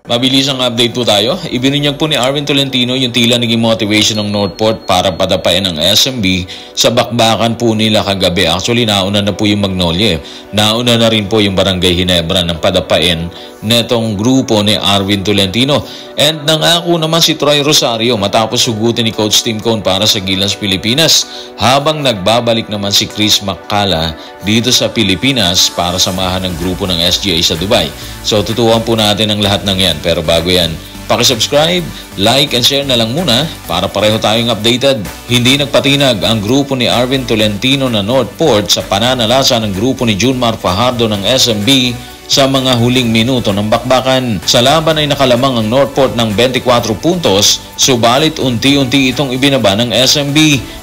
Mabilis ang update po tayo. Ibininyag po ni Arvin Tolentino yung tila naging motivation ng Northport para padapain ang SMB sa bakbakan po nila kagabi. Actually, nauna na po yung Magnolia. Nauna na rin po yung Barangay Ginebra ng padapain netong grupo ni Arvin Tolentino. And nangako naman si Troy Rosario matapos sugutin ni Coach Tim Cone para sa Gilas, Pilipinas, habang nagbabalik naman si Chris Macala dito sa Pilipinas para samahan ng grupo ng SGA sa Dubai. So tutukan po natin ang lahat ng yan. Pero bago yan, paki-subscribe, like and share na lang muna para pareho tayong updated. Hindi nagpatinag ang grupo ni Arvin Tolentino na Northport sa pananalasa ng grupo ni Junmar Fajardo ng SMB sa mga huling minuto ng bakbakan. Sa laban ay nakalamang ang Northport ng 24 puntos, subalit unti-unti itong ibinaba ng SMB.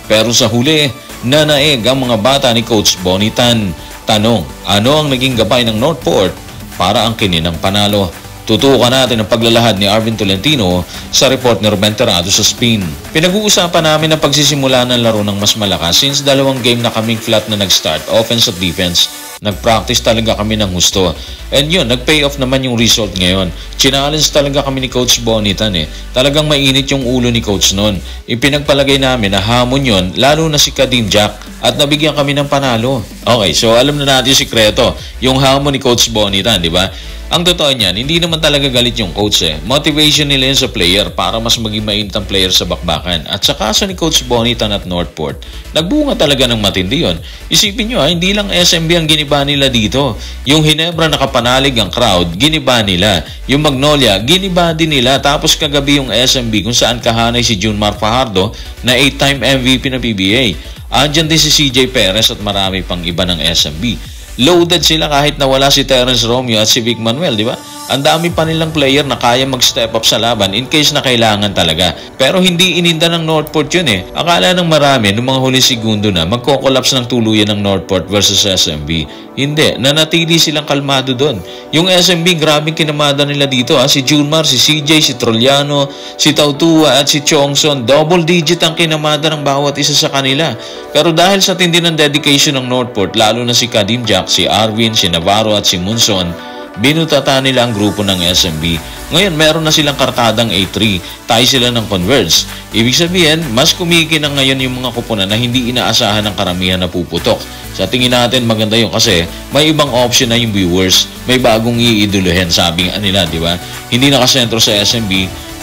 Pero sa huli, nanaeg ang mga bata ni Coach Bonitan. Tanong, ano ang naging gabay ng Northport para ang kininang panalo? Tutukan natin ang paglalahad ni Arvin Tolentino sa report ni Ruben Terrado sa Spin. Pinag-uusapan namin ang pagsisimula ng laro ng mas malakas since dalawang game na kaming flat na nag-start, offense at defense. Nag-practice talaga kami ng gusto. And yun, nag-pay off naman yung result ngayon. Challenge talaga kami ni Coach Bonitan Talagang mainit yung ulo ni Coach noon. Ipinagpalagay namin na hamon yun, lalo na si Kadim Jack, at nabigyan kami ng panalo. Okay, so alam na natin yung sikreto, yung hamon ni Coach Bonitan, di ba? Ang totoo niyan, hindi naman talaga galit yung coach Motivation nila yun sa player para mas maging mainit ang player sa bakbakan. At sa kaso ni Coach Bonitan at Northport, nagbunga talaga ng matindi yun. Isipin nyo hindi lang SMB ang giniba nila dito. Yung Ginebra nakapanalig ang crowd, giniba nila. Yung Magnolia, giniba din nila. Tapos kagabi yung SMB kung saan kahanay si Junmar Fajardo na 8-time MVP ng PBA. Andyan din si CJ Perez at marami pang iba ng SMB. Loaded sila kahit nawala si Terence Romeo at si Vic Manuel, di ba? Ang dami pa nilang player na kaya mag-step up sa laban in case na kailangan talaga. Pero hindi ininda ng Northport yun Akala ng marami noong mga huli segundo na magko-collapse ng tuluyan ng Northport versus SMB. Hindi, nanatili silang kalmado doon. Yung SMB, grabing kinamada nila dito Si Junmar, si CJ, si Troliano, si Tautua at si Chongson, double digit ang kinamada ng bawat isa sa kanila. Pero dahil sa tindi ng dedication ng Northport, lalo na si Kadim Jack, si Arvin, si Navarro at si Munson, binutata nila ang grupo ng SMB. Ngayon, meron na silang kartadang A3. Tayo sila ng Converge. Ibig sabihin, mas kumikinang ngayon yung mga kupunan na hindi inaasahan ng karamihan na puputok. Sa tingin natin, maganda yun kasi may ibang option na yung viewers. May bagong iiduluhin, sabi nga nila, di ba? Hindi nakasentro sa SMB,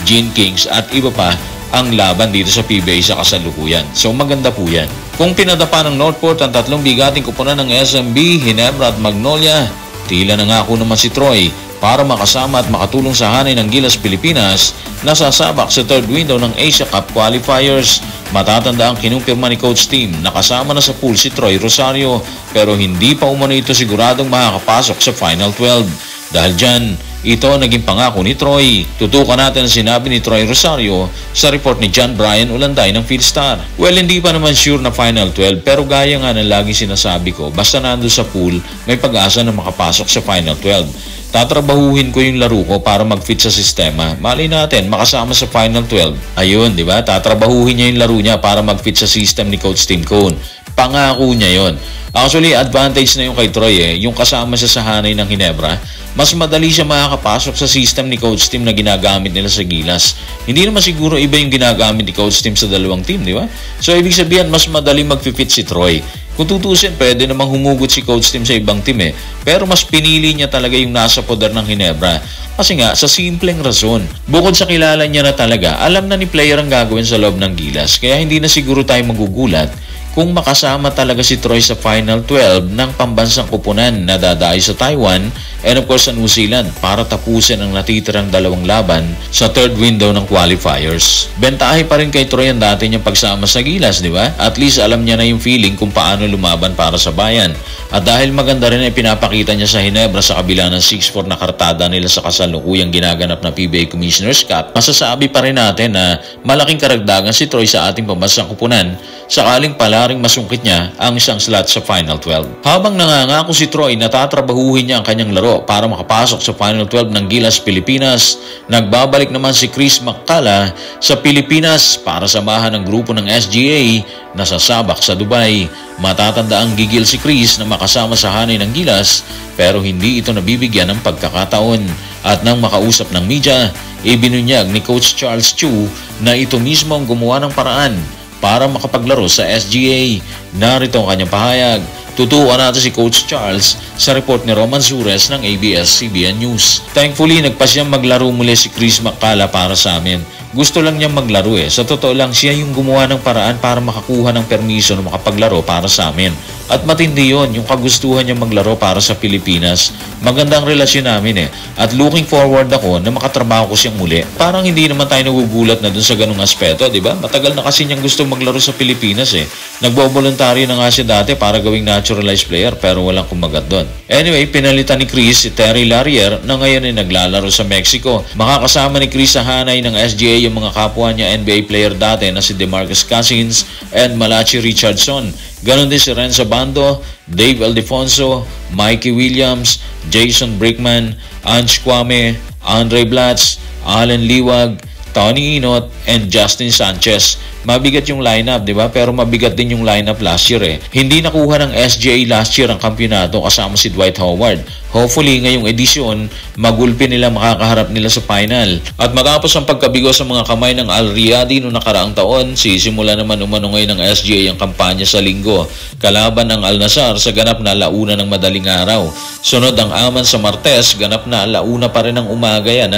Gene Kings at iba pa ang laban dito sa PBA sa kasalukuyan. So maganda po yan. Kung pinadapa ng Northport ang tatlong bigating kupunan ng SMB, Ginebra at Magnolia, tila nangako naman si Troy para makasama at makatulong sa hanay ng Gilas, Pilipinas na sasabak sa third window ng Asia Cup Qualifiers. Matatanda ang kinumpirma ni Coach Tim na kasama na sa pool si Troy Rosario pero hindi pa umano ito siguradong makakapasok sa Final 12. Dahil dyan, ito naging pangako ni Troy. Tutukan natin ang sinabi ni Troy Rosario sa report ni John Brian Ulanday ng Philstar. Well, hindi pa naman sure na Final 12 pero gaya nga ng laging sinasabi ko, basta nando sa pool, may pag-asa na makapasok sa Final 12. Tatrabahuhin ko yung laro ko para mag-fit sa sistema. Malay natin, makasama sa Final 12. Ayun, di ba? Tatrabahuhin niya yung laro niya para mag-fit sa system ni Coach Tim Cone. Pangako niya yon. Actually, advantage na yung kay Troy yung kasama siya sa hanay ng Ginebra. Mas madali siya makakapasok sa system ni Coach Tim na ginagamit nila sa Gilas. Hindi naman siguro iba yung ginagamit ni Coach Tim sa dalawang team, di ba? So, ibig sabihin, mas madali mag-fit si Troy. Kung tutusin, pwede namang humugot si Coach Tim sa ibang team Pero mas pinili niya talaga yung nasa poder ng Ginebra. Kasi nga, sa simpleng rason, bukod sa kilala niya na talaga, alam na ni player ang gagawin sa loob ng Gilas. Kaya hindi na siguro tayo magugulat kung makasama talaga si Troy sa Final 12 ng pambansang kupunan na dadayo sa Taiwan and of course sa New Zealand para tapusin ang natitirang dalawang laban sa third window ng qualifiers. Bentahe pa rin kay Troy ang dati niyang pagsama sa Gilas, di ba? At least alam niya na yung feeling kung paano lumaban para sa bayan. At dahil maganda rin ay pinapakita niya sa Ginebra sa kabila ng 6-4 na kartada nila sa kasalukuyang ginaganap na PBA Commissioner's Cup, masasabi pa rin natin na malaking karagdagan si Troy sa ating pambansang kupunan sakaling palaring masungkit niya ang isang slot sa Final 12. Habang nangangako si Troy na tatrabahuhin niya ang kanyang laro para makapasok sa Final 12 ng Gilas Pilipinas, nagbabalik naman si Chris McCalla sa Pilipinas para samahan ang grupo ng SGA na sasabak sa Dubai. Matatanda ang gigil si Chris na makasama sa hanay ng Gilas pero hindi ito nabibigyan ng pagkakataon. At nang makausap ng media, ibinunyag ni Coach Charles Chu na ito mismo ang gumawa ng paraan para makapaglaro sa SGA. Narito ang kanyang pahayag. Tutukan natin si Coach Charles sa report ni Roman Sures ng ABS-CBN News. Thankfully, nagpasyang maglaro muli si Chris McCalla para sa amin. Gusto lang niyang maglaro Sa totoo lang, siya yung gumawa ng paraan para makakuha ng permiso na makapaglaro para sa amin. At matindi yun, yung kagustuhan niya maglaro para sa Pilipinas. Magandang relasyon namin At looking forward ako na makatrabaho ko siyang muli. Parang hindi naman tayo nagugulat na dun sa ganung aspeto, di ba? Matagal na kasi niyang gusto maglaro sa Pilipinas Nagbo-voluntaryo na nga siya dati para gawing naturalized player pero walang kumagat doon. Anyway, pinalitan ni Chris si Terry Larrier na ngayon ay naglalaro sa Mexico. Makakasama ni Chris sa hanay ng SGA yung mga kapwa niya NBA player dati na si DeMarcus Cousins and Malachi Richardson. Ganon din si Renzo Bando, Dave Aldefonso, Mikey Williams, Jason Brickman, Ange Kwame, Andre Blatz, Allen Liwag, Tony Inot, and Justin Sanchez. Mabigat yung lineup, di ba? Pero mabigat din yung lineup last year Hindi nakuha ng SGA last year ang kampyonato kasama si Dwight Howard. Hopefully, ngayong edisyon, magulpi nila makakaharap nila sa final. At matapos ang pagkabigo sa mga kamay ng Al Riyadi noong nakaraang taon, sisimula naman umano ngayon ng SGA ang kampanya sa linggo. Kalaban ng Al Nassr sa ganap na alauna ng madaling araw. Sunod ang Aman sa Martes, ganap na alauna pa rin ng umaga yan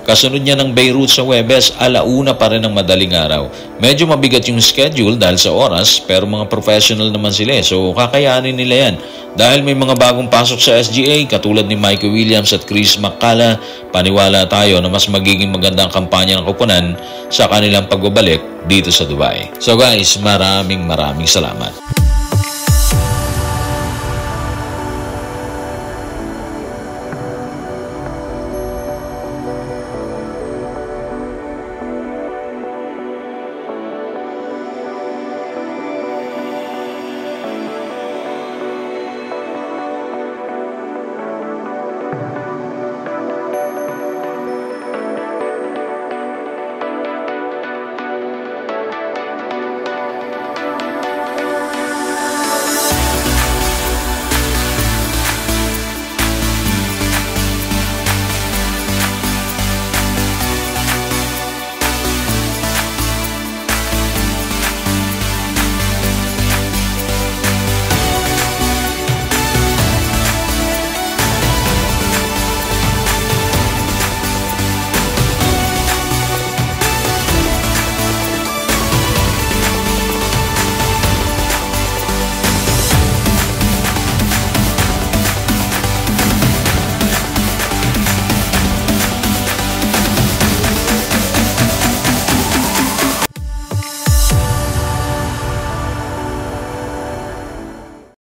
Kasunod niya ng Beirut sa Huwebes, alauna pa rin ng madaling araw. Medyo mabigat yung schedule dahil sa oras, pero mga professional naman sila so kakayanin nila yan. Dahil may mga bagong pasok sa SGA katulad ni Mikey Williams at Chris McCalla, paniwala tayo na mas magiging magandang kampanya ng koponan sa kanilang pagbabalik dito sa Dubai. So guys, maraming salamat.